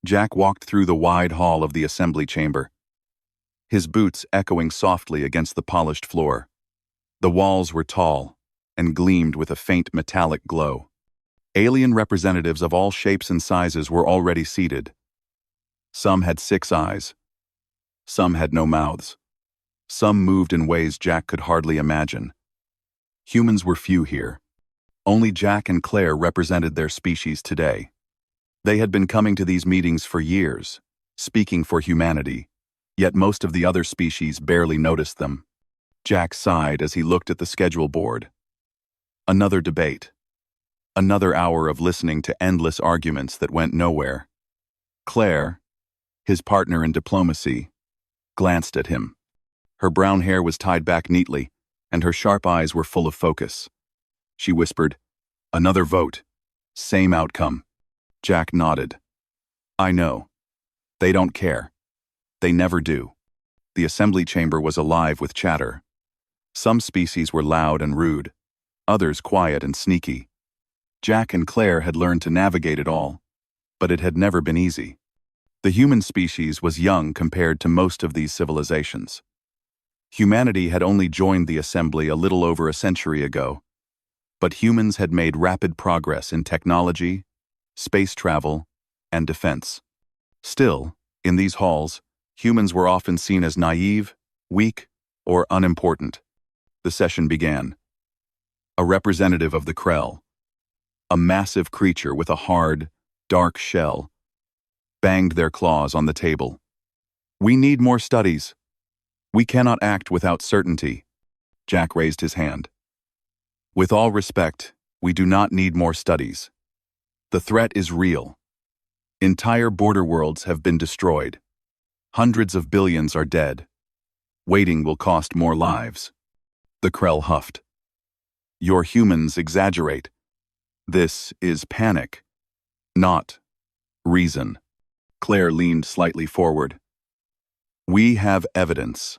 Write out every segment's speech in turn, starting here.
Jack walked through the wide hall of the assembly chamber, his boots echoing softly against the polished floor. The walls were tall and gleamed with a faint metallic glow. Alien representatives of all shapes and sizes were already seated. Some had 6 eyes. Some had no mouths. Some moved in ways Jack could hardly imagine. Humans were few here. Only Jack and Claire represented their species today. They had been coming to these meetings for years, speaking for humanity, yet most of the other species barely noticed them. Jack sighed as he looked at the schedule board. Another debate. Another hour of listening to endless arguments that went nowhere. Claire, his partner in diplomacy, glanced at him. Her brown hair was tied back neatly, and her sharp eyes were full of focus. She whispered, "Another vote. Same outcome." Jack nodded. "I know. They don't care. They never do." The assembly chamber was alive with chatter. Some species were loud and rude, others quiet and sneaky. Jack and Claire had learned to navigate it all, but it had never been easy. The human species was young compared to most of these civilizations. Humanity had only joined the assembly a little over a century ago, but humans had made rapid progress in technology, space travel, and defense. Still, in these halls, humans were often seen as naive, weak, or unimportant. The session began. A representative of the Krell, a massive creature with a hard, dark shell, banged their claws on the table. "We need more studies. We cannot act without certainty." Jack raised his hand. "With all respect, we do not need more studies. The threat is real. Entire border worlds have been destroyed. Hundreds of billions are dead. Waiting will cost more lives." The Krell huffed. "Your humans exaggerate. This is panic, not reason." Claire leaned slightly forward. "We have evidence,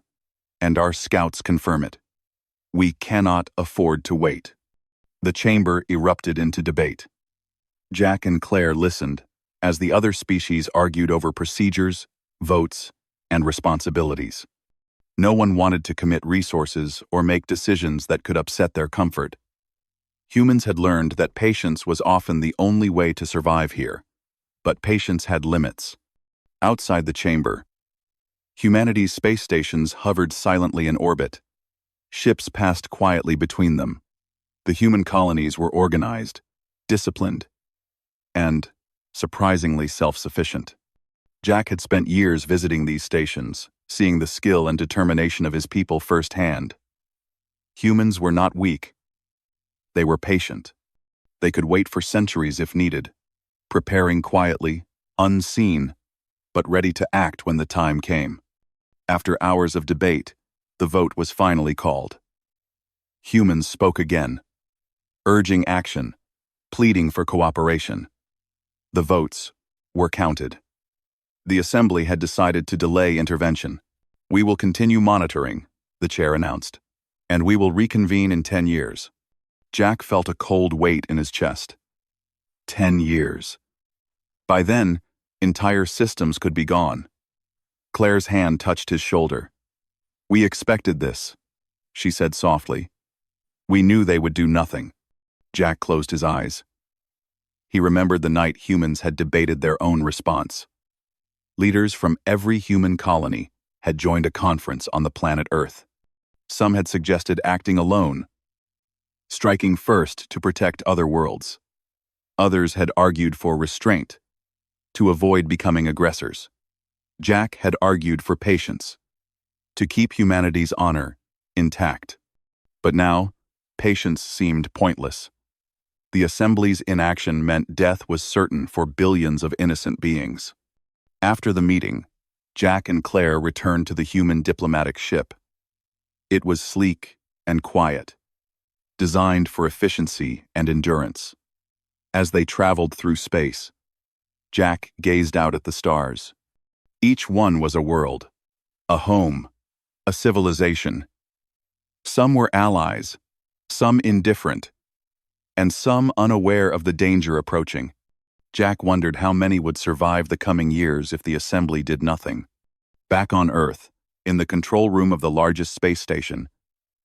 and our scouts confirm it. We cannot afford to wait." The chamber erupted into debate. Jack and Claire listened as the other species argued over procedures, votes, and responsibilities. No one wanted to commit resources or make decisions that could upset their comfort. Humans had learned that patience was often the only way to survive here, but patience had limits. Outside the chamber, humanity's space stations hovered silently in orbit. Ships passed quietly between them. The human colonies were organized, disciplined, and surprisingly self-sufficient. Jack had spent years visiting these stations, seeing the skill and determination of his people firsthand. Humans were not weak. They were patient. They could wait for centuries if needed, preparing quietly, unseen, but ready to act when the time came. After hours of debate, the vote was finally called. Humans spoke again, urging action, pleading for cooperation. The votes were counted. The assembly had decided to delay intervention. "We will continue monitoring," the chair announced, "and we will reconvene in 10 years. Jack felt a cold weight in his chest. 10 years. By then, entire systems could be gone. Claire's hand touched his shoulder. "We expected this," she said softly. "We knew they would do nothing." Jack closed his eyes. He remembered the night humans had debated their own response. Leaders from every human colony had joined a conference on the planet Earth. Some had suggested acting alone, striking first to protect other worlds. Others had argued for restraint, to avoid becoming aggressors. Jack had argued for patience, to keep humanity's honor intact. But now, patience seemed pointless. The assembly's inaction meant death was certain for billions of innocent beings. After the meeting, Jack and Claire returned to the human diplomatic ship. It was sleek and quiet, designed for efficiency and endurance. As they traveled through space, Jack gazed out at the stars. Each one was a world, a home, a civilization. Some were allies, some indifferent, and some unaware of the danger approaching. Jack wondered how many would survive the coming years if the assembly did nothing. Back on Earth, in the control room of the largest space station,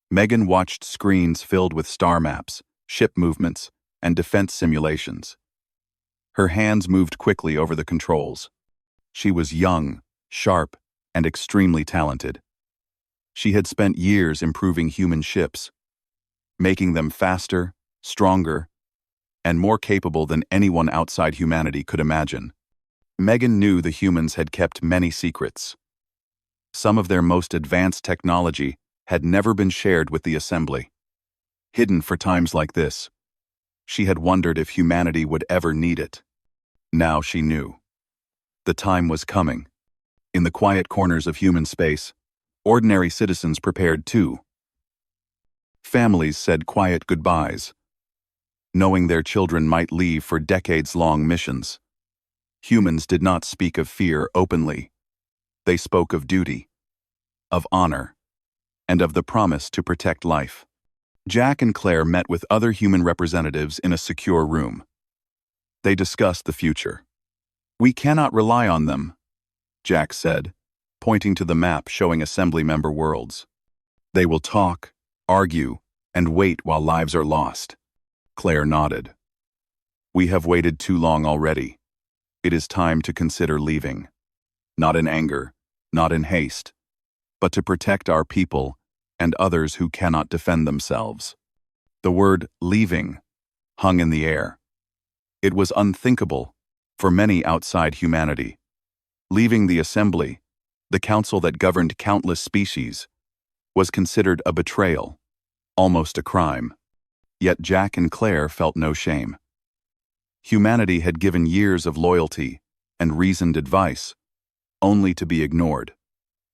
Megan watched screens filled with star maps, ship movements, and defense simulations. Her hands moved quickly over the controls. She was young, sharp, and extremely talented. She had spent years improving human ships, making them faster, stronger, and more capable than anyone outside humanity could imagine. Megan knew the humans had kept many secrets. Some of their most advanced technology had never been shared with the assembly. Hidden for times like this, she had wondered if humanity would ever need it. Now she knew. The time was coming. In the quiet corners of human space, ordinary citizens prepared too. Families said quiet goodbyes, knowing their children might leave for decades-long missions. Humans did not speak of fear openly. They spoke of duty, of honor, and of the promise to protect life. Jack and Claire met with other human representatives in a secure room. They discussed the future. "We cannot rely on them," Jack said, pointing to the map showing assembly member worlds. "They will talk, argue, and wait while lives are lost." Claire nodded. "We have waited too long already. It is time to consider leaving. Not in anger, not in haste, but to protect our people and others who cannot defend themselves." The word leaving hung in the air. It was unthinkable for many outside humanity. Leaving the assembly, the council that governed countless species, was considered a betrayal, almost a crime. Yet Jack and Claire felt no shame. Humanity had given years of loyalty and reasoned advice, only to be ignored.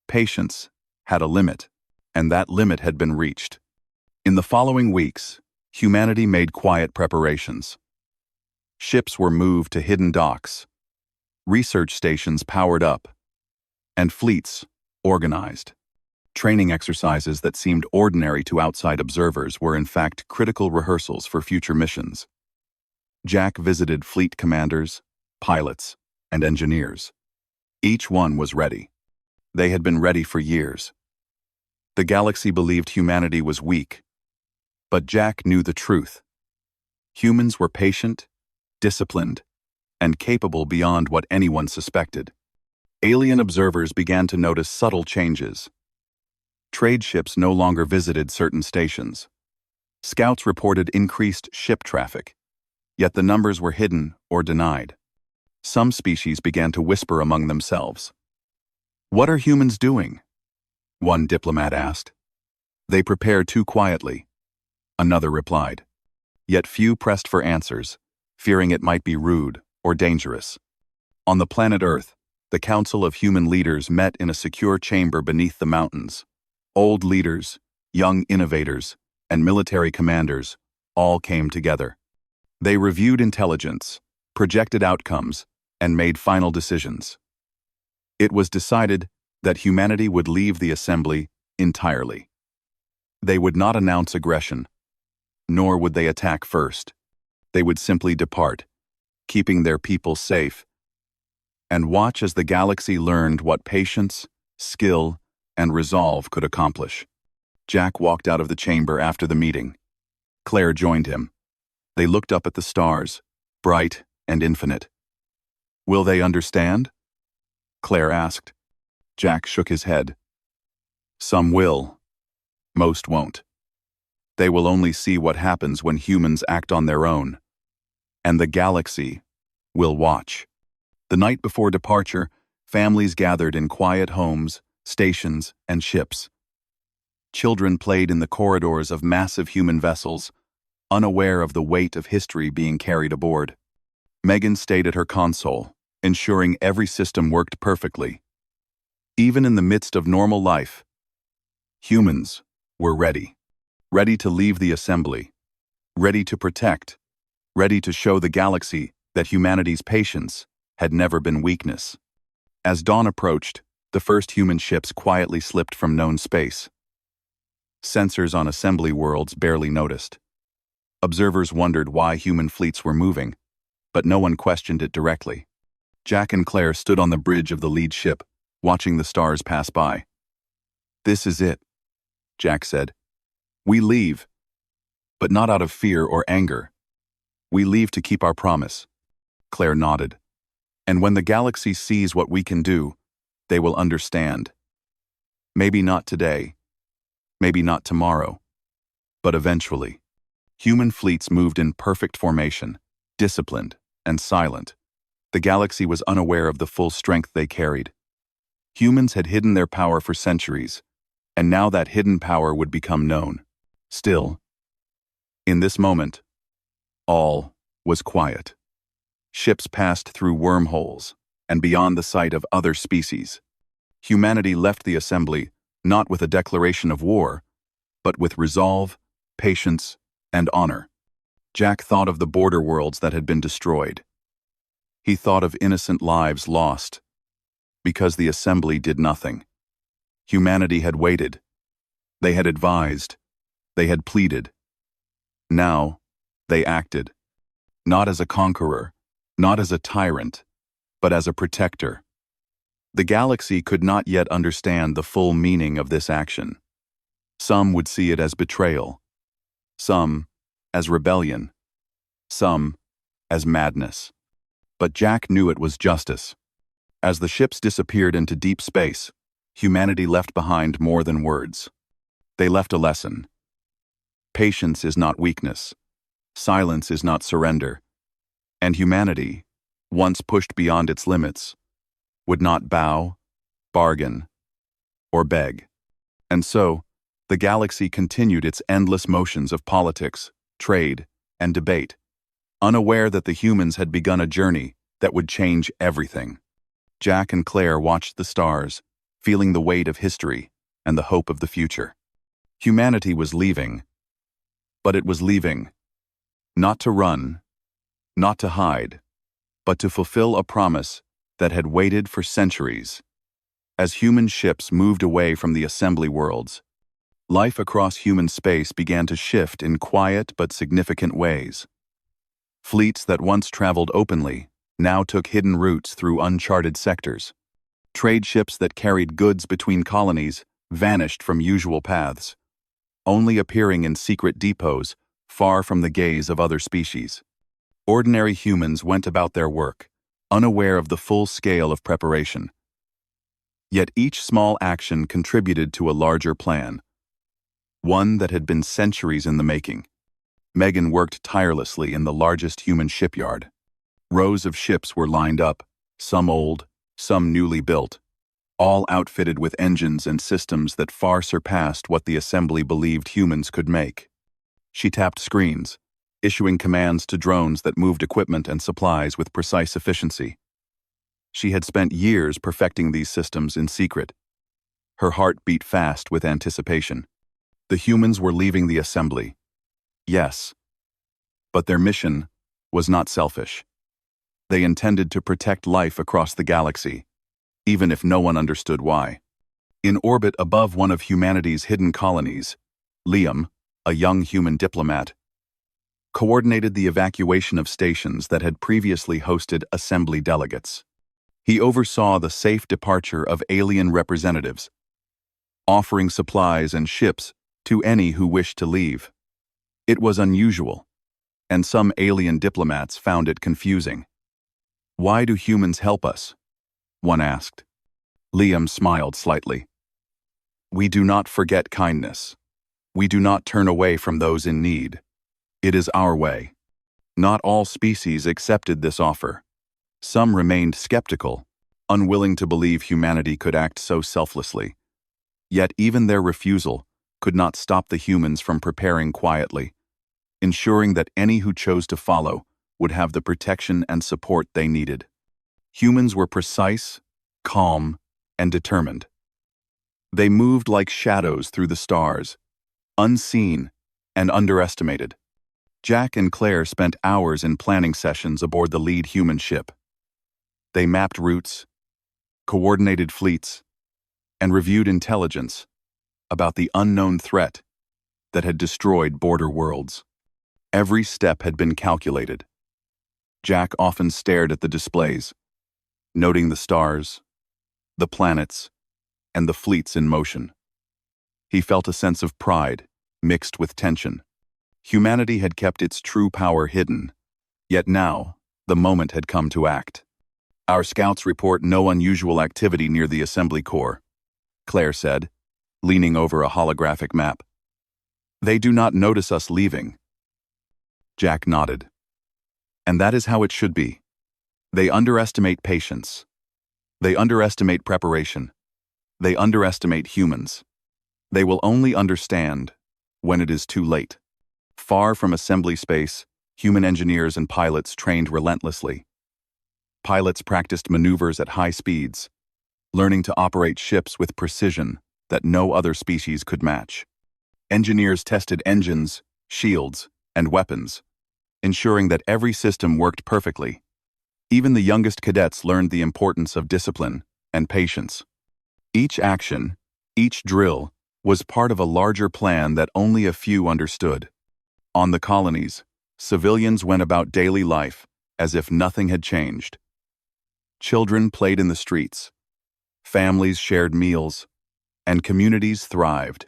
Patience had a limit, and that limit had been reached. In the following weeks, humanity made quiet preparations. Ships were moved to hidden docks, research stations powered up, and fleets organized. Training exercises that seemed ordinary to outside observers were in fact critical rehearsals for future missions. Jack visited fleet commanders, pilots, and engineers. Each one was ready. They had been ready for years. The galaxy believed humanity was weak, but Jack knew the truth. Humans were patient, disciplined, and capable beyond what anyone suspected. Alien observers began to notice subtle changes. Trade ships no longer visited certain stations. Scouts reported increased ship traffic, yet the numbers were hidden or denied. Some species began to whisper among themselves. "What are humans doing?" one diplomat asked. "They prepare too quietly," another replied. Yet few pressed for answers, fearing it might be rude or dangerous. On the planet Earth, the Council of Human Leaders met in a secure chamber beneath the mountains. Old leaders, young innovators, and military commanders all came together. They reviewed intelligence, projected outcomes, and made final decisions. It was decided that humanity would leave the assembly entirely. They would not announce aggression, nor would they attack first. They would simply depart, keeping their people safe, and watch as the galaxy learned what patience, skill, and resolve could accomplish. Jack walked out of the chamber after the meeting. Claire joined him. They looked up at the stars, bright and infinite. "Will they understand?" Claire asked. Jack shook his head. "Some will. Most won't. They will only see what happens when humans act on their own. And the galaxy will watch." The night before departure, families gathered in quiet homes, stations, and ships. Children played in the corridors of massive human vessels, unaware of the weight of history being carried aboard. Megan stayed at her console, ensuring every system worked perfectly. Even in the midst of normal life, humans were ready. Ready to leave the assembly. Ready to protect. Ready to show the galaxy that humanity's patience had never been weakness. As dawn approached, the first human ships quietly slipped from known space. Sensors on assembly worlds barely noticed. Observers wondered why human fleets were moving, but no one questioned it directly. Jack and Claire stood on the bridge of the lead ship, watching the stars pass by. "This is it," Jack said. "We leave, but not out of fear or anger. We leave to keep our promise." Claire nodded. "And when the galaxy sees what we can do, they will understand. Maybe not today, maybe not tomorrow, but eventually." Human fleets moved in perfect formation, disciplined and silent. The galaxy was unaware of the full strength they carried. Humans had hidden their power for centuries, and now that hidden power would become known. Still, in this moment, all was quiet. Ships passed through wormholes and beyond the sight of other species. Humanity left the assembly not with a declaration of war, but with resolve, patience, and honor. Jack thought of the border worlds that had been destroyed. He thought of innocent lives lost because the assembly did nothing. Humanity had waited. They had advised. They had pleaded. Now, they acted. Not as a conqueror, not as a tyrant, but as a protector. The galaxy could not yet understand the full meaning of this action. Some would see it as betrayal, some as rebellion, some as madness. But Jack knew it was justice. As the ships disappeared into deep space, humanity left behind more than words. They left a lesson. Patience is not weakness. Silence is not surrender. And humanity, once pushed beyond its limits, would not bow, bargain, or beg. And so, the galaxy continued its endless motions of politics, trade, and debate, unaware that the humans had begun a journey that would change everything. Jack and Claire watched the stars, feeling the weight of history and the hope of the future. Humanity was leaving, but it was leaving, not to run, not to hide, but to fulfill a promise that had waited for centuries. As human ships moved away from the assembly worlds, life across human space began to shift in quiet but significant ways. Fleets that once traveled openly now took hidden routes through uncharted sectors. Trade ships that carried goods between colonies vanished from usual paths, only appearing in secret depots far from the gaze of other species. Ordinary humans went about their work, unaware of the full scale of preparation. Yet each small action contributed to a larger plan, one that had been centuries in the making. Megan worked tirelessly in the largest human shipyard. Rows of ships were lined up, some old, some newly built, all outfitted with engines and systems that far surpassed what the assembly believed humans could make. She tapped screens, issuing commands to drones that moved equipment and supplies with precise efficiency. She had spent years perfecting these systems in secret. Her heart beat fast with anticipation. The humans were leaving the assembly. Yes, but their mission was not selfish. They intended to protect life across the galaxy, even if no one understood why. In orbit above one of humanity's hidden colonies, Liam, a young human diplomat, coordinated the evacuation of stations that had previously hosted assembly delegates. He oversaw the safe departure of alien representatives, offering supplies and ships to any who wished to leave. It was unusual, and some alien diplomats found it confusing. "Why do humans help us?" one asked. Liam smiled slightly. "We do not forget kindness. We do not turn away from those in need. It is our way." Not all species accepted this offer. Some remained skeptical, unwilling to believe humanity could act so selflessly. Yet even their refusal could not stop the humans from preparing quietly, ensuring that any who chose to follow would have the protection and support they needed. Humans were precise, calm, and determined. They moved like shadows through the stars, unseen and underestimated. Jack and Claire spent hours in planning sessions aboard the lead human ship. They mapped routes, coordinated fleets, and reviewed intelligence about the unknown threat that had destroyed border worlds. Every step had been calculated. Jack often stared at the displays, noting the stars, the planets, and the fleets in motion. He felt a sense of pride, mixed with tension. Humanity had kept its true power hidden, yet now, the moment had come to act. "Our scouts report no unusual activity near the assembly core," Claire said, leaning over a holographic map. "They do not notice us leaving." Jack nodded. "And that is how it should be. They underestimate patience. They underestimate preparation. They underestimate humans. They will only understand when it is too late." Far from assembly space, human engineers and pilots trained relentlessly. Pilots practiced maneuvers at high speeds, learning to operate ships with precision that no other species could match. Engineers tested engines, shields, and weapons, ensuring that every system worked perfectly. Even the youngest cadets learned the importance of discipline and patience. Each action, each drill, was part of a larger plan that only a few understood. On the colonies, civilians went about daily life as if nothing had changed. Children played in the streets, families shared meals, and communities thrived.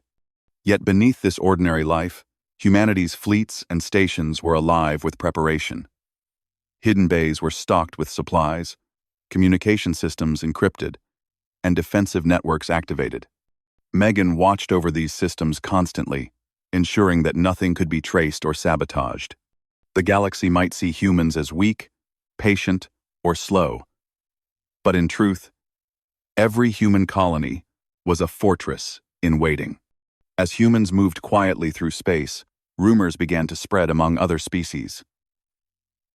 Yet beneath this ordinary life, humanity's fleets and stations were alive with preparation. Hidden bays were stocked with supplies, communication systems encrypted, and defensive networks activated. Megan watched over these systems constantly, ensuring that nothing could be traced or sabotaged. The galaxy might see humans as weak, patient, or slow, but in truth, every human colony was a fortress in waiting. As humans moved quietly through space, rumors began to spread among other species.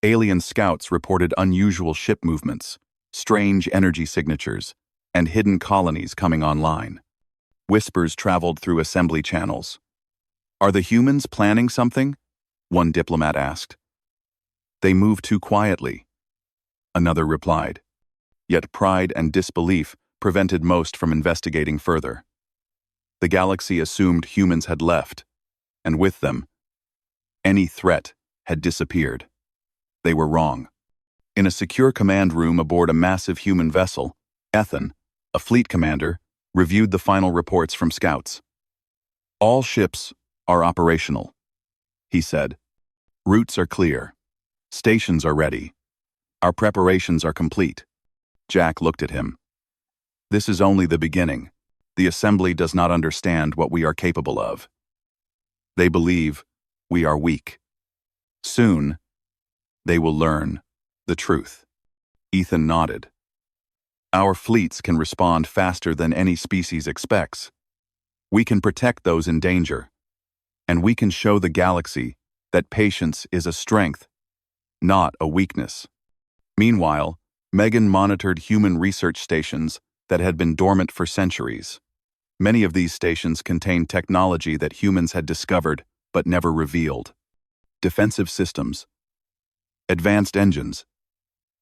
Alien scouts reported unusual ship movements, strange energy signatures, and hidden colonies coming online. Whispers traveled through assembly channels. "Are the humans planning something?" one diplomat asked. "They move too quietly," another replied. Yet pride and disbelief prevented most from investigating further. The galaxy assumed humans had left, and with them, any threat had disappeared. They were wrong. In a secure command room aboard a massive human vessel, Ethan, a fleet commander, reviewed the final reports from scouts. "All ships are operational," he said. "Routes are clear. Stations are ready. Our preparations are complete." Jack looked at him. "This is only the beginning. The assembly does not understand what we are capable of. They believe we are weak. Soon, they will learn the truth." Ethan nodded. "Our fleets can respond faster than any species expects. We can protect those in danger, and we can show the galaxy that patience is a strength, not a weakness." Meanwhile, Megan monitored human research stations that had been dormant for centuries. Many of these stations contained technology that humans had discovered but never revealed. Defensive systems, advanced engines,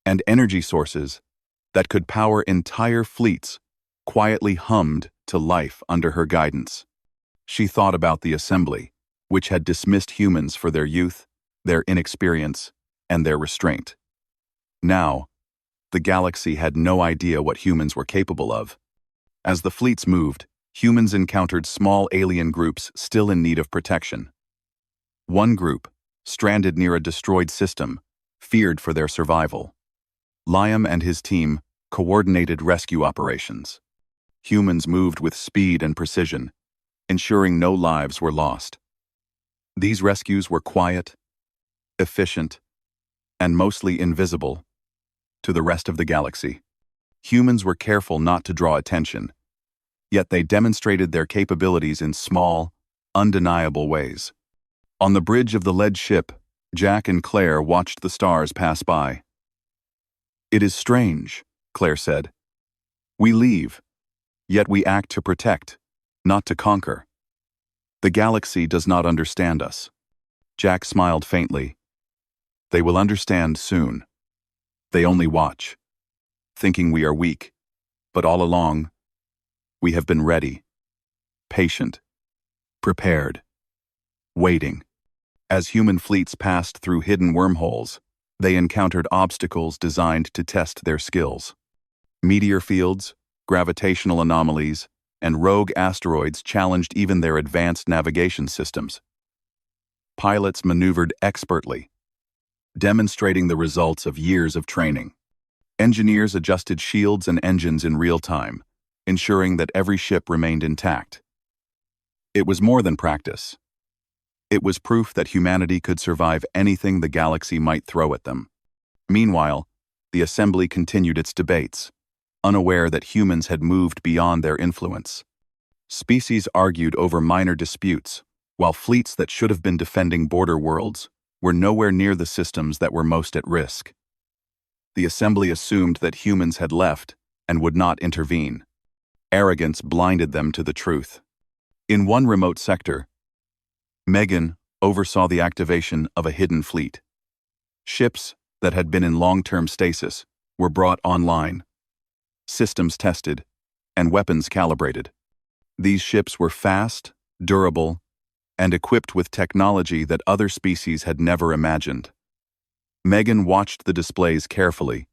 and energy sources that could power entire fleets quietly hummed to life under her guidance. She thought about the assembly, which had dismissed humans for their youth, their inexperience, and their restraint. Now, the galaxy had no idea what humans were capable of. As the fleets moved, humans encountered small alien groups still in need of protection. One group, stranded near a destroyed system, feared for their survival. Liam and his team coordinated rescue operations. Humans moved with speed and precision, ensuring no lives were lost. These rescues were quiet, efficient, and mostly invisible to the rest of the galaxy. Humans were careful not to draw attention, yet they demonstrated their capabilities in small, undeniable ways. On the bridge of the lead ship, Jack and Claire watched the stars pass by. "It is strange," Claire said. "We leave, yet we act to protect, not to conquer. The galaxy does not understand us." Jack smiled faintly. "They will understand soon. They only watch, thinking we are weak, but all along, we have been ready, patient, prepared, waiting." As human fleets passed through hidden wormholes, They encountered obstacles designed to test their skills. Meteor fields, gravitational anomalies, and rogue asteroids challenged even their advanced navigation systems. Pilots maneuvered expertly, demonstrating the results of years of training. Engineers adjusted shields and engines in real time, ensuring that every ship remained intact. It was more than practice. It was proof that humanity could survive anything the galaxy might throw at them. Meanwhile, the assembly continued its debates, unaware that humans had moved beyond their influence. Species argued over minor disputes, while fleets that should have been defending border worlds were nowhere near the systems that were most at risk. The assembly assumed that humans had left and would not intervene. Arrogance blinded them to the truth. In one remote sector, Megan oversaw the activation of a hidden fleet. Ships that had been in long-term stasis were brought online, systems tested, and weapons calibrated. These ships were fast, durable, and equipped with technology that other species had never imagined. Megan watched the displays carefully,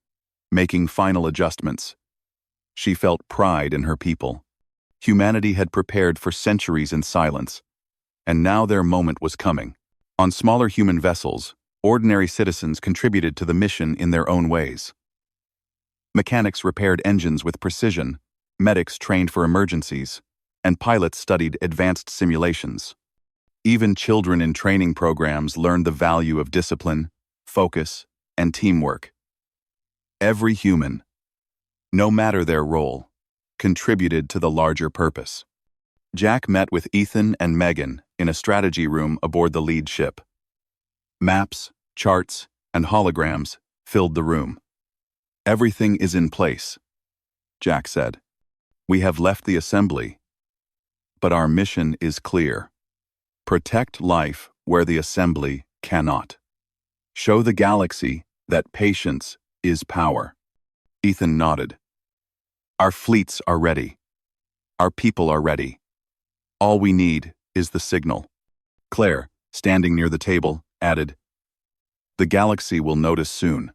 making final adjustments. She felt pride in her people. Humanity had prepared for centuries in silence, and now their moment was coming. On smaller human vessels, ordinary citizens contributed to the mission in their own ways. Mechanics repaired engines with precision, medics trained for emergencies, and pilots studied advanced simulations. Even children in training programs learned the value of discipline, focus, and teamwork. Every human, no matter their role, contributed to the larger purpose. Jack met with Ethan and Megan in a strategy room aboard the lead ship. Maps, charts, and holograms filled the room. "Everything is in place," Jack said. "We have left the assembly, but our mission is clear. Protect life where the assembly cannot. Show the galaxy that patience is power." Ethan nodded. "Our fleets are ready. Our people are ready. All we need is the signal." Claire, standing near the table, added, "The galaxy will notice soon.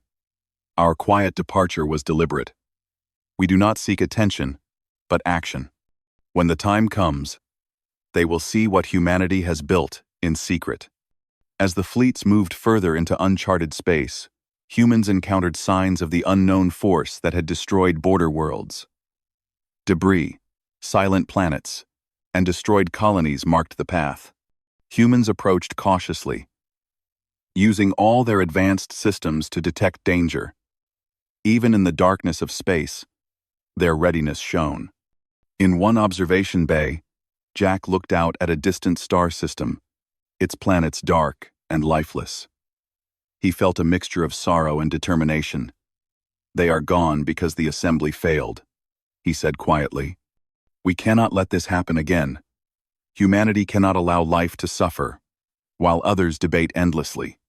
Our quiet departure was deliberate. We do not seek attention, but action. When the time comes, they will see what humanity has built in secret." As the fleets moved further into uncharted space, humans encountered signs of the unknown force that had destroyed border worlds. Debris, silent planets, and destroyed colonies marked the path. Humans approached cautiously, using all their advanced systems to detect danger. Even in the darkness of space, their readiness shone. In one observation bay, Jack looked out at a distant star system, its planets dark and lifeless. He felt a mixture of sorrow and determination. "They are gone because the assembly failed," he said quietly. "We cannot let this happen again. Humanity cannot allow life to suffer, while others debate endlessly."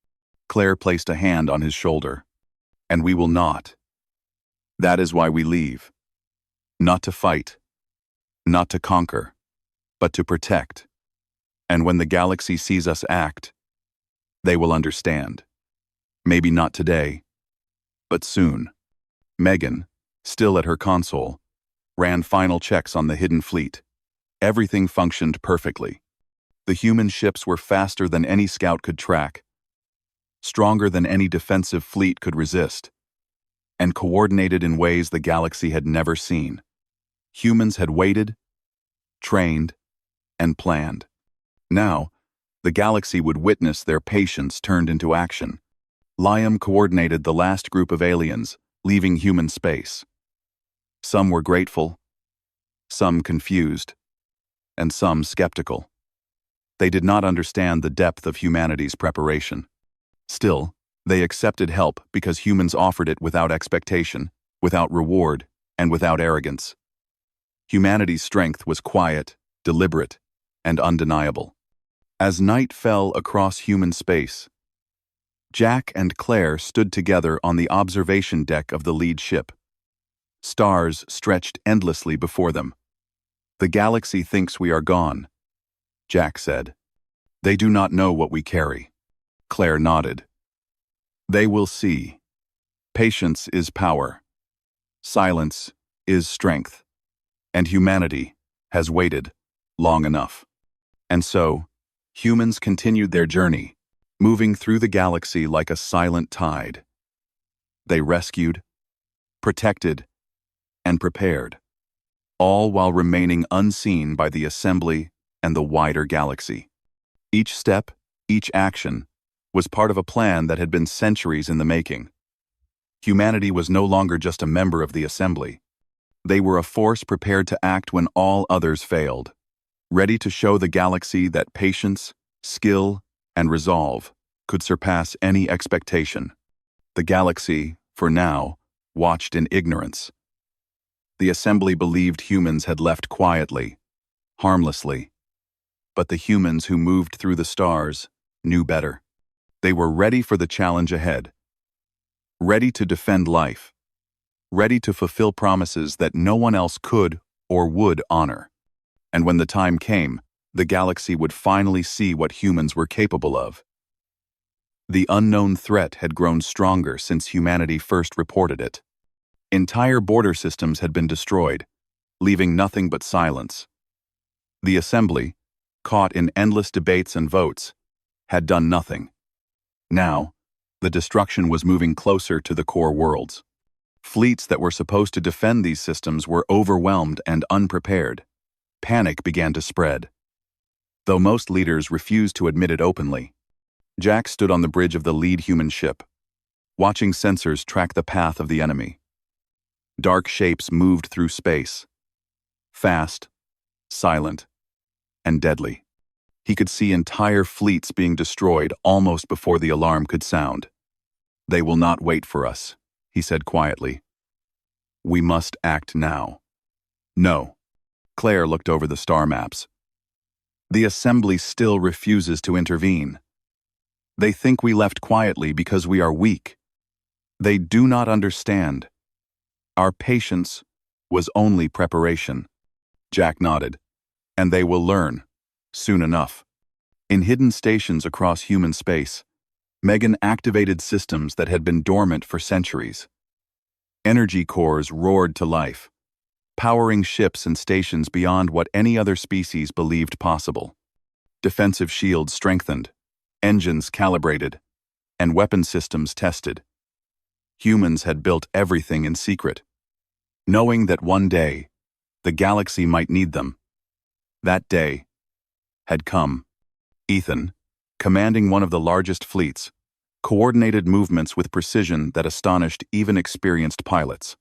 Claire placed a hand on his shoulder. "And we will not. That is why we leave. Not to fight, not to conquer, but to protect. And when the galaxy sees us act, they will understand. Maybe not today, but soon." Megan, still at her console, ran final checks on the hidden fleet. Everything functioned perfectly. The human ships were faster than any scout could track, stronger than any defensive fleet could resist, and coordinated in ways the galaxy had never seen. Humans had waited, trained, and planned. Now, the galaxy would witness their patience turned into action. Liam coordinated the last group of aliens, leaving human space. Some were grateful, some confused, and some skeptical. They did not understand the depth of humanity's preparation. Still, they accepted help because humans offered it without expectation, without reward, and without arrogance. Humanity's strength was quiet, deliberate, and undeniable. As night fell across human space, Jack and Claire stood together on the observation deck of the lead ship. Stars stretched endlessly before them. "The galaxy thinks we are gone," Jack said. "They do not know what we carry." Claire nodded. They will see. Patience is power. Silence is strength. And humanity has waited long enough. And so, humans continued their journey, moving through the galaxy like a silent tide. They rescued, protected, and prepared, all while remaining unseen by the assembly and the wider galaxy. Each step, each action, was part of a plan that had been centuries in the making. Humanity was no longer just a member of the assembly. They were a force prepared to act when all others failed, ready to show the galaxy that patience, skill, and resolve could surpass any expectation. The galaxy, for now, watched in ignorance. The assembly believed humans had left quietly, harmlessly. But the humans who moved through the stars knew better. They were ready for the challenge ahead, ready to defend life, ready to fulfill promises that no one else could or would honor. And when the time came, the galaxy would finally see what humans were capable of. The unknown threat had grown stronger since humanity first reported it. Entire border systems had been destroyed, leaving nothing but silence. The assembly, caught in endless debates and votes, had done nothing. Now, the destruction was moving closer to the core worlds. Fleets that were supposed to defend these systems were overwhelmed and unprepared. Panic began to spread. Though most leaders refused to admit it openly, Jack stood on the bridge of the lead human ship, watching sensors track the path of the enemy. Dark shapes moved through space, fast, silent, and deadly. He could see entire fleets being destroyed almost before the alarm could sound. "They will not wait for us," he said quietly. "We must act now." "No." Claire looked over the star maps. "The assembly still refuses to intervene. They think we left quietly because we are weak. They do not understand. Our patience was only preparation." Jack nodded. "And they will learn, soon enough." In hidden stations across human space, Megan activated systems that had been dormant for centuries. Energy cores roared to life, powering ships and stations beyond what any other species believed possible. Defensive shields strengthened, engines calibrated, and weapon systems tested. Humans had built everything in secret, knowing that one day, the galaxy might need them. That day had come. Ethan, commanding one of the largest fleets, coordinated movements with precision that astonished even experienced pilots.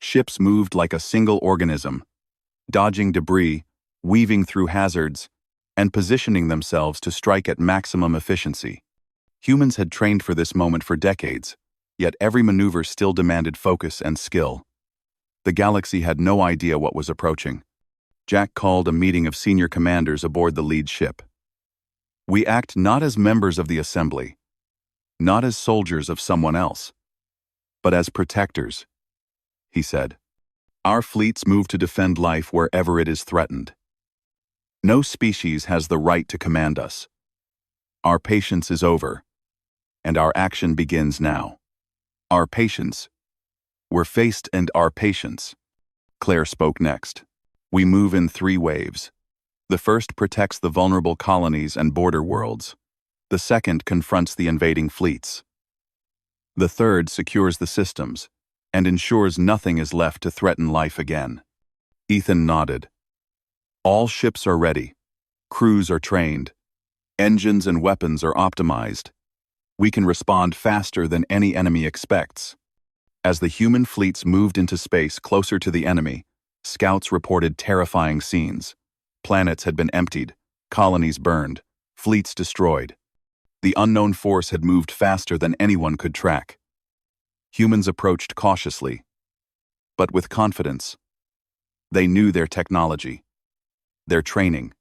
Ships moved like a single organism, dodging debris, weaving through hazards, and positioning themselves to strike at maximum efficiency. Humans had trained for this moment for decades, yet every maneuver still demanded focus and skill. The galaxy had no idea what was approaching. Jack called a meeting of senior commanders aboard the lead ship. "We act not as members of the assembly, not as soldiers of someone else, but as protectors," he said. "Our fleets move to defend life wherever it is threatened. No species has the right to command us. Our patience is over, and our action begins now. Our patience. We're faced and our patience." Claire spoke next. "We move in 3 waves. The first protects the vulnerable colonies and border worlds. The second confronts the invading fleets. The third secures the systems and ensures nothing is left to threaten life again." Ethan nodded. "All ships are ready. Crews are trained. Engines and weapons are optimized. We can respond faster than any enemy expects." As the human fleets moved into space closer to the enemy, scouts reported terrifying scenes. Planets had been emptied, colonies burned, fleets destroyed. The unknown force had moved faster than anyone could track. Humans approached cautiously, but with confidence. They knew their technology, their training,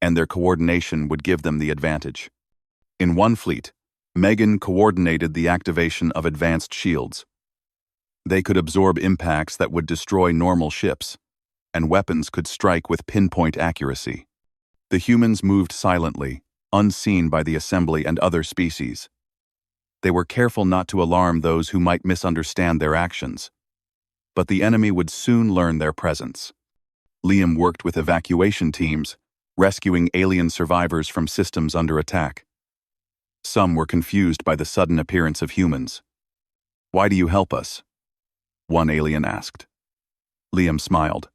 and their coordination would give them the advantage. In one fleet, Megan coordinated the activation of advanced shields. They could absorb impacts that would destroy normal ships, and weapons could strike with pinpoint accuracy. The humans moved silently, unseen by the assembly and other species. They were careful not to alarm those who might misunderstand their actions. But the enemy would soon learn their presence. Liam worked with evacuation teams, rescuing alien survivors from systems under attack. Some were confused by the sudden appearance of humans. "Why do you help us?" one alien asked. Liam smiled.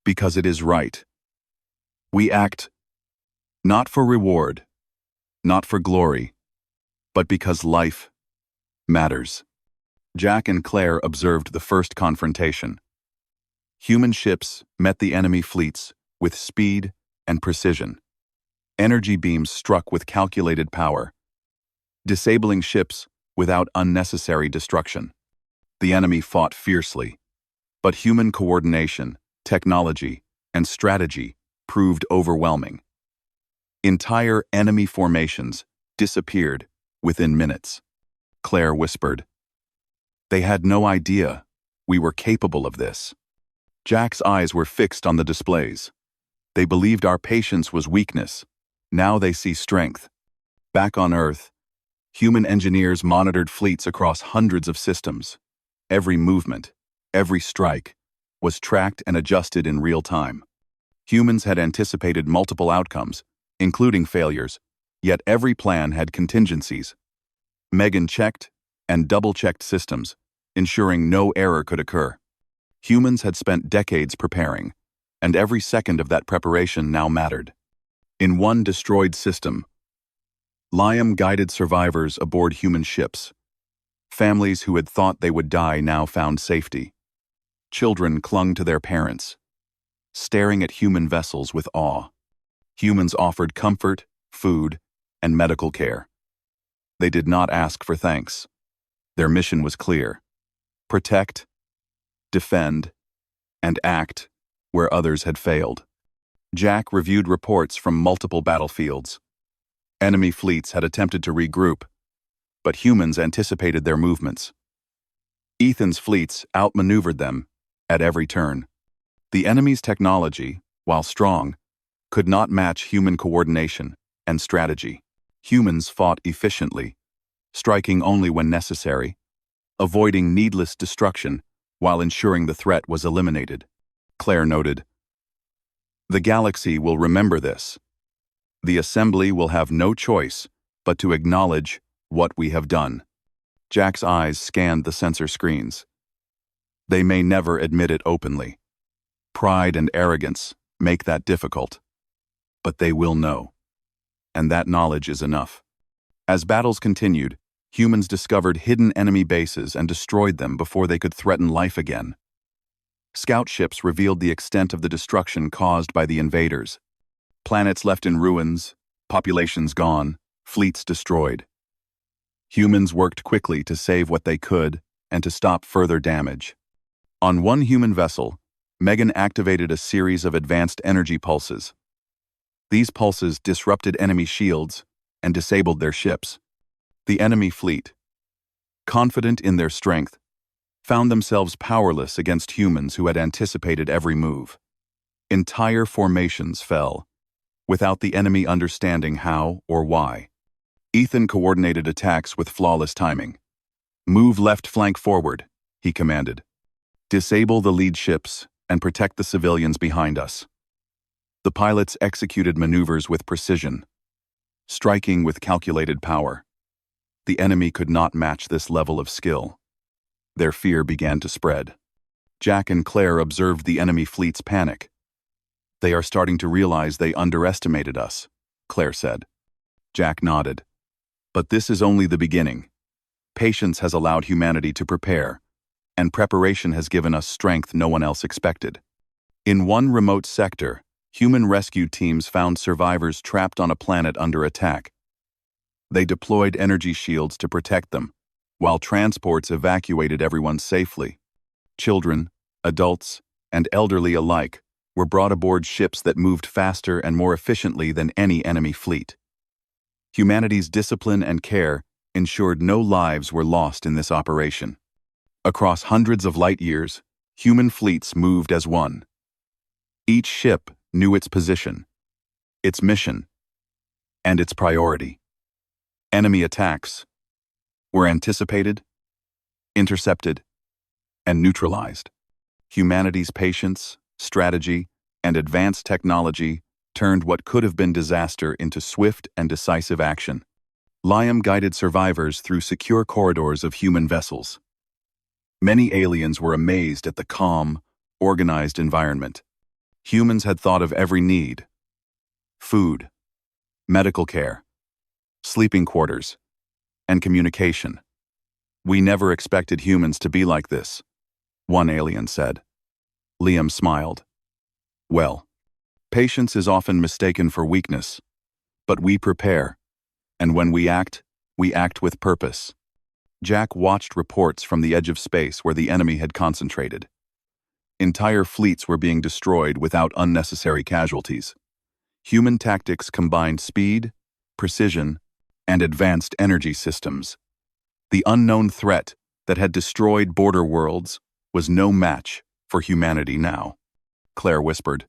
"Because it is right. We act not for reward, not for glory, but because life matters." Jack and Claire observed the first confrontation. Human ships met the enemy fleets with speed and precision. Energy beams struck with calculated power, disabling ships without unnecessary destruction. The enemy fought fiercely, but human coordination, technology, and strategy proved overwhelming. Entire enemy formations disappeared within minutes. Claire whispered, "They had no idea we were capable of this." Jack's eyes were fixed on the displays. They believed our patience was weakness. Now they see strength. Back on Earth, human engineers monitored fleets across hundreds of systems. Every movement, every strike, was tracked and adjusted in real time. Humans had anticipated multiple outcomes, including failures, yet every plan had contingencies. Megan checked and double-checked systems, ensuring no error could occur. Humans had spent decades preparing, and every second of that preparation now mattered. In one destroyed system, Liam guided survivors aboard human ships. Families who had thought they would die now found safety. Children clung to their parents, staring at human vessels with awe. Humans offered comfort, food, and medical care. They did not ask for thanks. Their mission was clear: protect, defend, and act where others had failed. Jack reviewed reports from multiple battlefields. Enemy fleets had attempted to regroup, but humans anticipated their movements. Ethan's fleets outmaneuvered them at every turn. The enemy's technology, while strong, could not match human coordination and strategy. Humans fought efficiently, striking only when necessary, avoiding needless destruction while ensuring the threat was eliminated. Claire noted, "The galaxy will remember this. The Assembly will have no choice but to acknowledge what we have done." Jack's eyes scanned the sensor screens. They may never admit it openly. Pride and arrogance make that difficult. But they will know. And that knowledge is enough. As battles continued, humans discovered hidden enemy bases and destroyed them before they could threaten life again. Scout ships revealed the extent of the destruction caused by the invaders. Planets left in ruins, populations gone, fleets destroyed. Humans worked quickly to save what they could and to stop further damage. On one human vessel, Megan activated a series of advanced energy pulses. These pulses disrupted enemy shields and disabled their ships. The enemy fleet, confident in their strength, found themselves powerless against humans who had anticipated every move. Entire formations fell, without the enemy understanding how or why. Ethan coordinated attacks with flawless timing. "Move left flank forward," he commanded. "Disable the lead ships and protect the civilians behind us." The pilots executed maneuvers with precision, striking with calculated power. The enemy could not match this level of skill. Their fear began to spread. Jack and Claire observed the enemy fleet's panic. "They are starting to realize they underestimated us," Claire said. Jack nodded. "But this is only the beginning. Patience has allowed humanity to prepare, and preparation has given us strength no one else expected." In one remote sector, human rescue teams found survivors trapped on a planet under attack. They deployed energy shields to protect them, while transports evacuated everyone safely. Children, adults, and elderly alike were brought aboard ships that moved faster and more efficiently than any enemy fleet. Humanity's discipline and care ensured no lives were lost in this operation. Across hundreds of light years, human fleets moved as one. Each ship knew its position, its mission, and its priority. Enemy attacks were anticipated, intercepted, and neutralized. Humanity's patience, strategy, and advanced technology turned what could have been disaster into swift and decisive action. Liam guided survivors through secure corridors of human vessels. Many aliens were amazed at the calm, organized environment. Humans had thought of every need: food, medical care, sleeping quarters, and communication. "We never expected humans to be like this," one alien said. Liam smiled. "Well, patience is often mistaken for weakness, but we prepare, and when we act with purpose." Jack watched reports from the edge of space where the enemy had concentrated. Entire fleets were being destroyed without unnecessary casualties. Human tactics combined speed, precision, and advanced energy systems. The unknown threat that had destroyed border worlds was no match for humanity now. Claire whispered,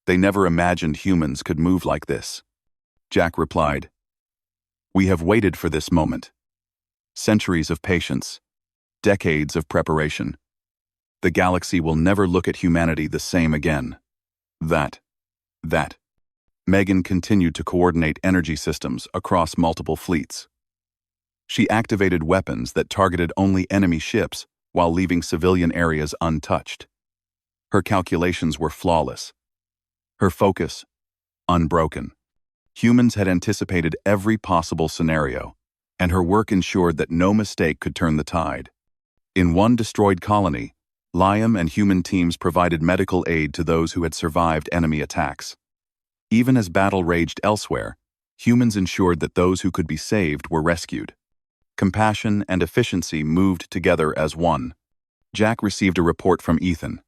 "They never imagined humans could move like this." Jack replied, "We have waited for this moment. Centuries of patience, decades of preparation. The galaxy will never look at humanity the same again." That. Megan continued to coordinate energy systems across multiple fleets. She activated weapons that targeted only enemy ships while leaving civilian areas untouched. Her calculations were flawless. Her focus, unbroken. Humans had anticipated every possible scenario, and her work ensured that no mistake could turn the tide. In one destroyed colony, Liam and human teams provided medical aid to those who had survived enemy attacks. Even as battle raged elsewhere, humans ensured that those who could be saved were rescued. Compassion and efficiency moved together as one. Jack received a report from Ethan.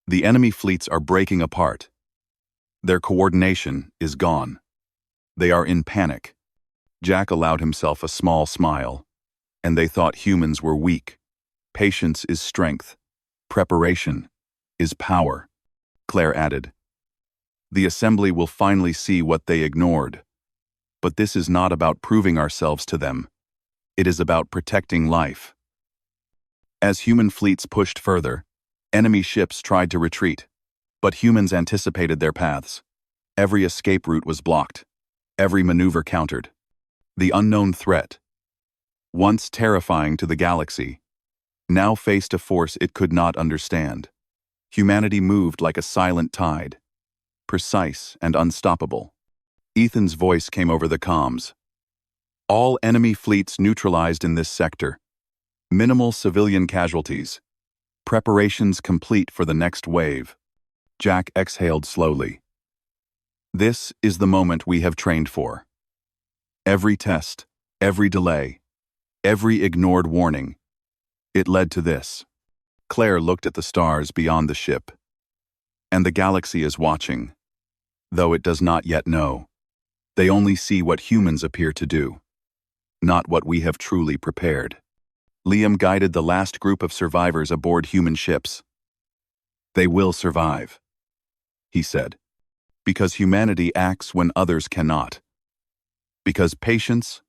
"The enemy fleets are breaking apart. Their coordination is gone. They are in panic." Jack allowed himself a small smile. "And they thought humans were weak. Patience is strength. Preparation is power," Claire added. "The assembly will finally see what they ignored. But this is not about proving ourselves to them. It is about protecting life." As human fleets pushed further, enemy ships tried to retreat, but humans anticipated their paths. Every escape route was blocked, every maneuver countered. The unknown threat, once terrifying to the galaxy, now faced a force it could not understand. Humanity moved like a silent tide, precise and unstoppable. Ethan's voice came over the comms. "All enemy fleets neutralized in this sector. Minimal civilian casualties. Preparations complete for the next wave." Jack exhaled slowly. "This is the moment we have trained for. Every test, every delay, every ignored warning. It led to this." Claire looked at the stars beyond the ship. "And the galaxy is watching, though it does not yet know. They only see what humans appear to do, not what we have truly prepared." Liam guided the last group of survivors aboard human ships. "They will survive," he said, "because humanity acts when others cannot. Because patience,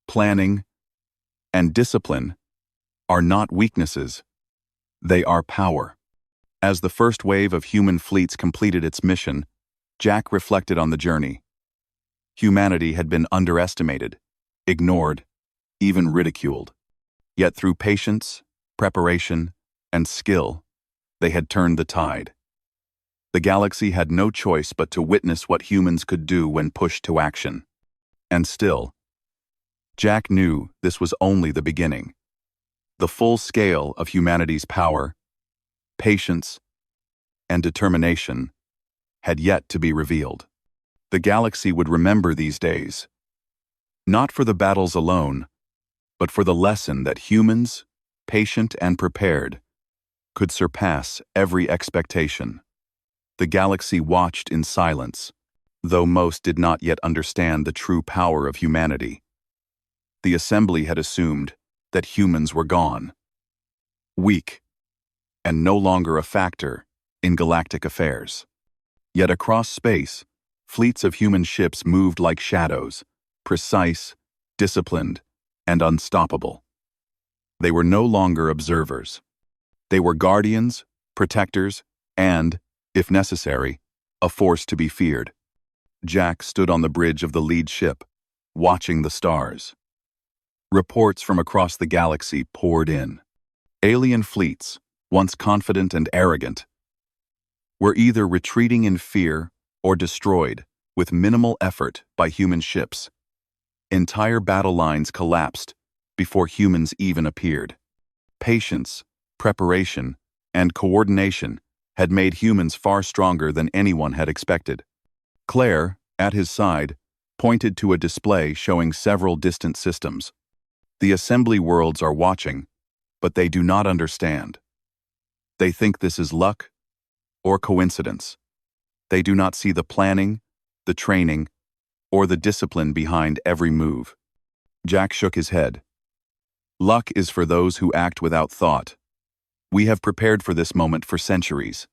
planning, and discipline are not weaknesses. They are power." As the first wave of human fleets completed its mission, Jack reflected on the journey. Humanity had been underestimated, ignored, even ridiculed. Yet through patience, preparation, and skill, they had turned the tide. The galaxy had no choice but to witness what humans could do when pushed to action. And still, Jack knew this was only the beginning. The full scale of humanity's power, patience, and determination had yet to be revealed. The galaxy would remember these days, not for the battles alone, but for the lesson that humans, patient and prepared, could surpass every expectation. The galaxy watched in silence, though most did not yet understand the true power of humanity. The assembly had assumed that humans were gone, weak, and no longer a factor in galactic affairs. Yet across space, fleets of human ships moved like shadows, precise, disciplined, and unstoppable. They were no longer observers. They were guardians, protectors, and, if necessary, a force to be feared. Jack stood on the bridge of the lead ship, watching the stars. Reports from across the galaxy poured in. Alien fleets, once confident and arrogant, were either retreating in fear or destroyed with minimal effort by human ships. Entire battle lines collapsed before humans even appeared. Patience, preparation, and coordination had made humans far stronger than anyone had expected. Claire, at his side, pointed to a display showing several distant systems. The assembly worlds are watching, but they do not understand. They think this is luck or coincidence. They do not see the planning, the training, or the discipline behind every move. Jack shook his head. Luck is for those who act without thought. We have prepared for this moment for centuries.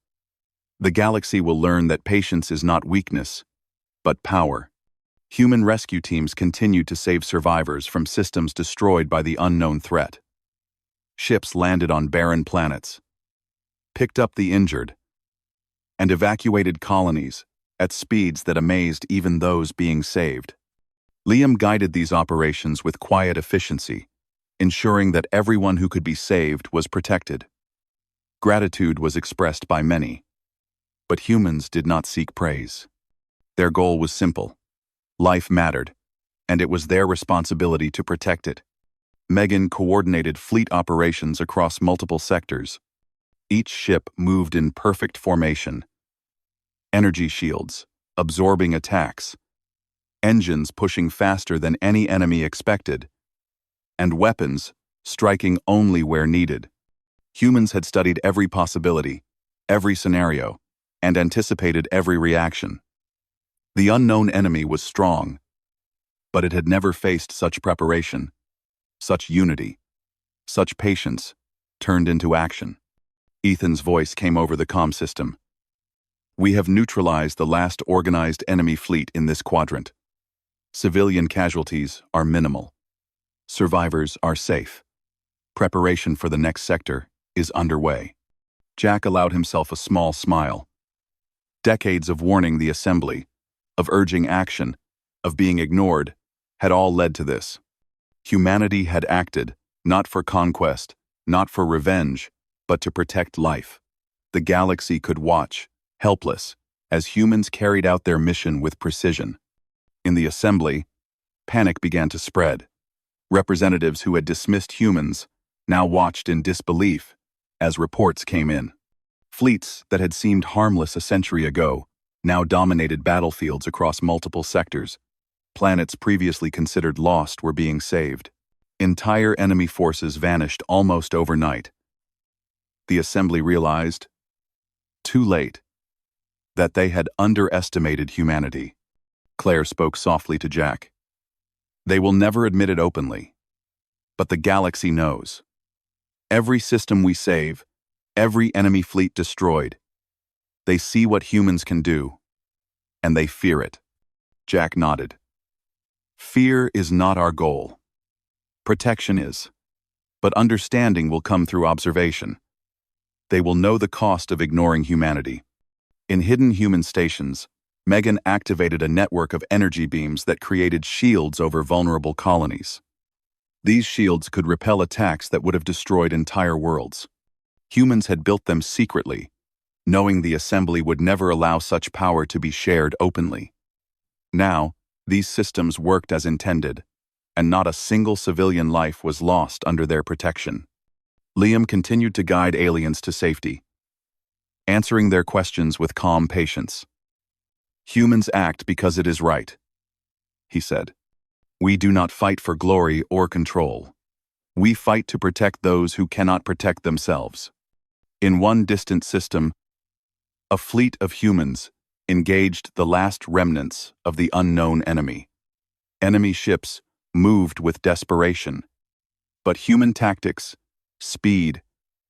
The galaxy will learn that patience is not weakness, but power. Human rescue teams continue to save survivors from systems destroyed by the unknown threat. Ships landed on barren planets, picked up the injured, and evacuated colonies at speeds that amazed even those being saved. Liam guided these operations with quiet efficiency, ensuring that everyone who could be saved was protected. Gratitude was expressed by many, but humans did not seek praise. Their goal was simple. Life mattered, and it was their responsibility to protect it. Megan coordinated fleet operations across multiple sectors. Each ship moved in perfect formation. Energy shields, absorbing attacks, engines pushing faster than any enemy expected, and weapons striking only where needed. Humans had studied every possibility, every scenario, and anticipated every reaction. The unknown enemy was strong, but it had never faced such preparation, such unity, such patience turned into action. Ethan's voice came over the comm system. We have neutralized the last organized enemy fleet in this quadrant. Civilian casualties are minimal. Survivors are safe. Preparation for the next sector is underway. Jack allowed himself a small smile. Decades of warning the assembly, of urging action, of being ignored, had all led to this. Humanity had acted, not for conquest, not for revenge, but to protect life. The galaxy could watch, helpless, as humans carried out their mission with precision. In the assembly, panic began to spread. Representatives who had dismissed humans now watched in disbelief as reports came in. Fleets that had seemed harmless a century ago now dominated battlefields across multiple sectors. Planets previously considered lost were being saved. Entire enemy forces vanished almost overnight. The assembly realized, too late, that they had underestimated humanity. Claire spoke softly to Jack. They will never admit it openly, but the galaxy knows. Every system we save, every enemy fleet destroyed, they see what humans can do, and they fear it. Jack nodded. Fear is not our goal. Protection is. But understanding will come through observation. They will know the cost of ignoring humanity. In hidden human stations, Megan activated a network of energy beams that created shields over vulnerable colonies. These shields could repel attacks that would have destroyed entire worlds. Humans had built them secretly, knowing the assembly would never allow such power to be shared openly. Now, these systems worked as intended, and not a single civilian life was lost under their protection. Liam continued to guide aliens to safety, answering their questions with calm patience. Humans act because it is right, he said. We do not fight for glory or control. We fight to protect those who cannot protect themselves. In one distant system, a fleet of humans engaged the last remnants of the unknown enemy. Enemy ships moved with desperation, but human tactics, speed,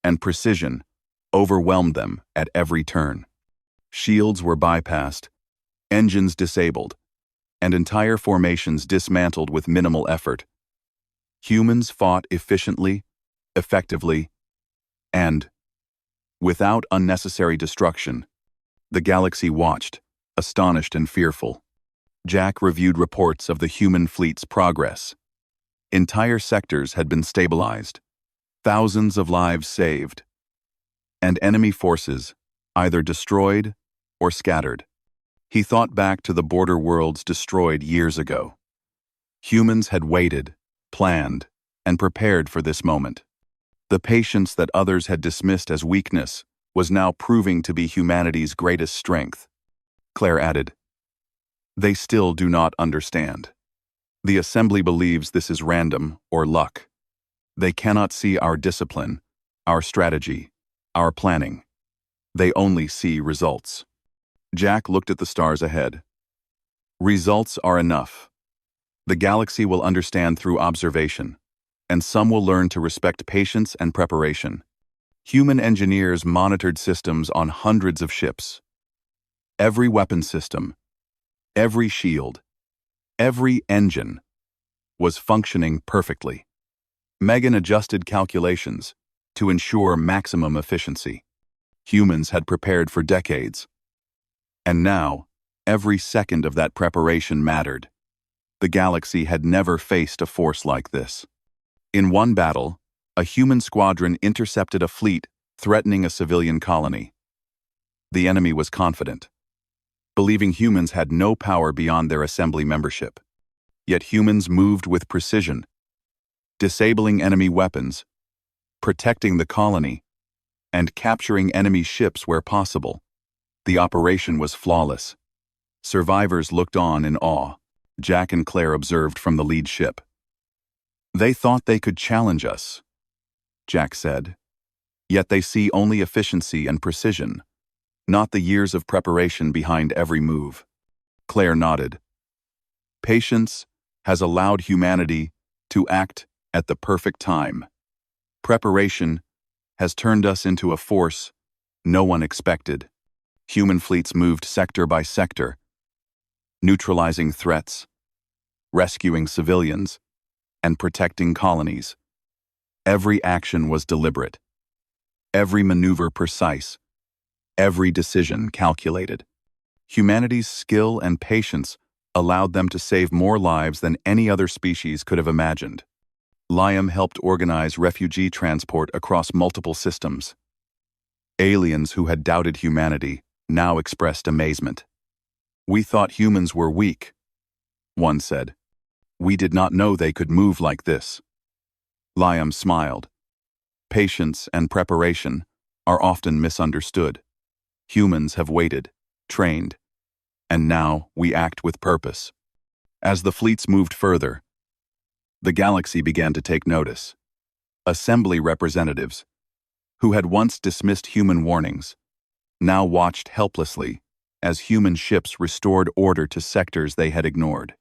and precision overwhelmed them at every turn. Shields were bypassed, engines disabled, and entire formations dismantled with minimal effort. Humans fought efficiently, effectively, and, without unnecessary destruction. The galaxy watched, astonished and fearful. Jack reviewed reports of the human fleet's progress. Entire sectors had been stabilized, thousands of lives saved, and enemy forces either destroyed or scattered. He thought back to the border worlds destroyed years ago. Humans had waited, planned, and prepared for this moment. The patience that others had dismissed as weakness was now proving to be humanity's greatest strength. Claire added, "They still do not understand. The Assembly believes this is random or luck. They cannot see our discipline, our strategy, our planning. They only see results." Jack looked at the stars ahead. Results are enough. The galaxy will understand through observation, and some will learn to respect patience and preparation. Human engineers monitored systems on hundreds of ships. Every weapon system, every shield, every engine was functioning perfectly. Megan adjusted calculations to ensure maximum efficiency. Humans had prepared for decades, and now every second of that preparation mattered. The galaxy had never faced a force like this. In one battle, a human squadron intercepted a fleet threatening a civilian colony. The enemy was confident, believing humans had no power beyond their assembly membership. Yet humans moved with precision, disabling enemy weapons, protecting the colony, and capturing enemy ships where possible. The operation was flawless. Survivors looked on in awe. Jack and Claire observed from the lead ship. "They thought they could challenge us," Jack said. "Yet they see only efficiency and precision, not the years of preparation behind every move." Claire nodded. "Patience has allowed humanity to act at the perfect time. Preparation has turned us into a force no one expected." Human fleets moved sector by sector, neutralizing threats, rescuing civilians, and protecting colonies. Every action was deliberate, every maneuver precise, every decision calculated. Humanity's skill and patience allowed them to save more lives than any other species could have imagined. Liam helped organize refugee transport across multiple systems. Aliens who had doubted humanity now expressed amazement. "We thought humans were weak," one said. "We did not know they could move like this." Liam smiled. Patience and preparation are often misunderstood. Humans have waited, trained, and now we act with purpose. As the fleets moved further, the galaxy began to take notice. Assembly representatives, who had once dismissed human warnings, now watched helplessly as human ships restored order to sectors they had ignored.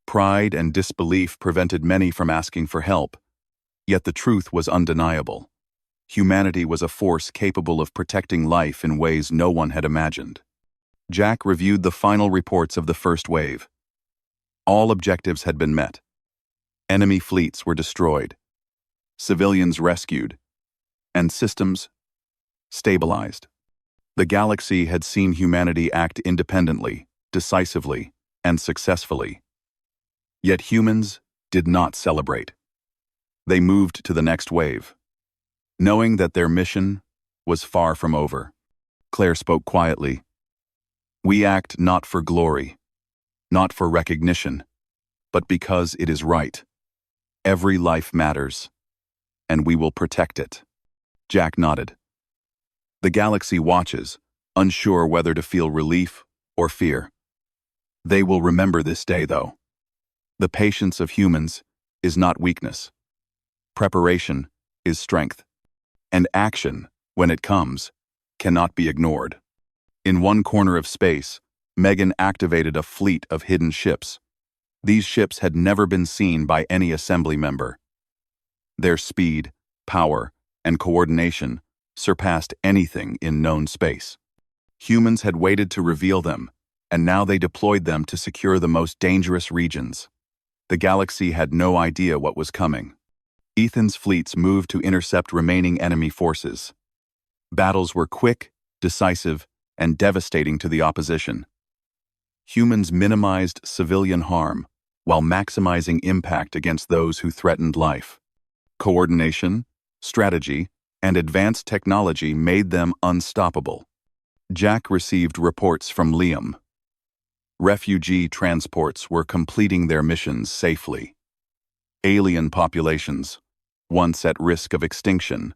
Pride and disbelief prevented many from asking for help, yet the truth was undeniable. Humanity was a force capable of protecting life in ways no one had imagined. Jack reviewed the final reports of the first wave. All objectives had been met. Enemy fleets were destroyed, civilians rescued, and systems stabilized. The galaxy had seen humanity act independently, decisively, and successfully. Yet humans did not celebrate. They moved to the next wave, knowing that their mission was far from over. Claire spoke quietly. "We act not for glory, not for recognition, but because it is right. Every life matters, and we will protect it." Jack nodded. The galaxy watches, unsure whether to feel relief or fear. They will remember this day, though. The patience of humans is not weakness. Preparation is strength. And action, when it comes, cannot be ignored. In one corner of space, Megan activated a fleet of hidden ships. These ships had never been seen by any assembly member. Their speed, power, and coordination surpassed anything in known space. Humans had waited to reveal them, and now they deployed them to secure the most dangerous regions. The galaxy had no idea what was coming, Ethan's fleets moved to intercept remaining enemy forces. Battles were quick, decisive, and devastating to the opposition. Humans minimized civilian harm while maximizing impact against those who threatened life. Coordination, strategy, and advanced technology made them unstoppable. Jack received reports from Liam. Refugee transports were completing their missions safely. Alien populations, once at risk of extinction,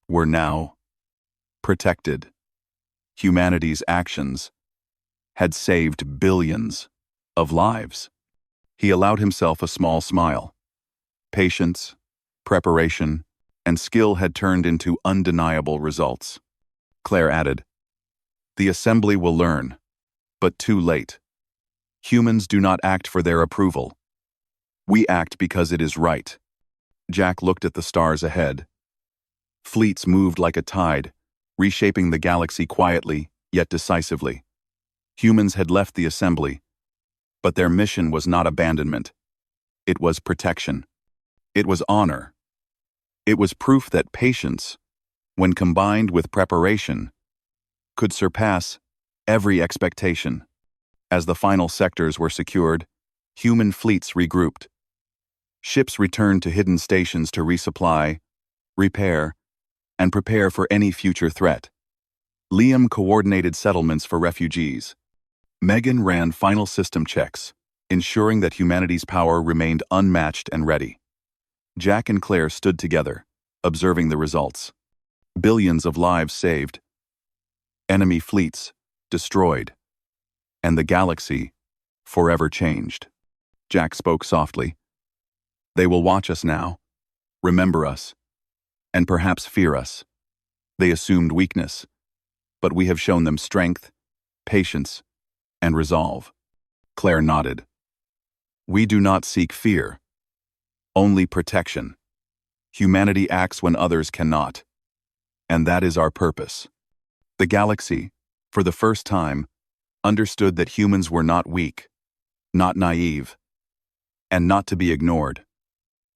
were now protected. Humanity's actions had saved billions of lives. He allowed himself a small smile. Patience, preparation, and skill had turned into undeniable results. Claire added, "The assembly will learn, but too late. Humans do not act for their approval. We act because it is right." Jack looked at the stars ahead. Fleets moved like a tide, reshaping the galaxy quietly, yet decisively. Humans had left the assembly, but their mission was not abandonment. It was protection. It was honor. It was proof that patience, when combined with preparation, could surpass every expectation. As the final sectors were secured, human fleets regrouped. Ships returned to hidden stations to resupply, repair, and prepare for any future threat. Liam coordinated settlements for refugees. Megan ran final system checks, ensuring that humanity's power remained unmatched and ready. Jack and Claire stood together, observing the results. Billions of lives saved. Enemy fleets destroyed. And the galaxy forever changed. Jack spoke softly. "They will watch us now, remember us, and perhaps fear us. They assumed weakness, but we have shown them strength, patience, and resolve." Claire nodded. "We do not seek fear, only protection. Humanity acts when others cannot, and that is our purpose." The galaxy, for the first time, understood that humans were not weak, not naive, and not to be ignored.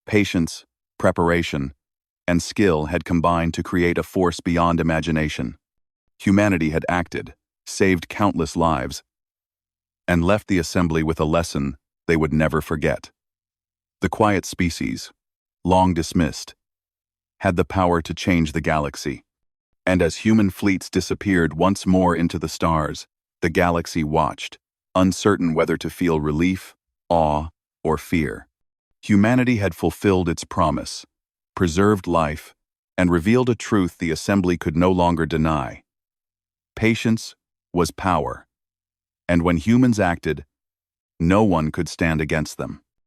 Patience, preparation, and skill had combined to create a force beyond imagination. Humanity had acted, saved countless lives, and left the assembly with a lesson they would never forget. The quiet species, long dismissed, had the power to change the galaxy. And as human fleets disappeared once more into the stars, the galaxy watched, uncertain whether to feel relief, awe, or fear. Humanity had fulfilled its promise, preserved life, and revealed a truth the assembly could no longer deny. Patience was power, and when humans acted, no one could stand against them.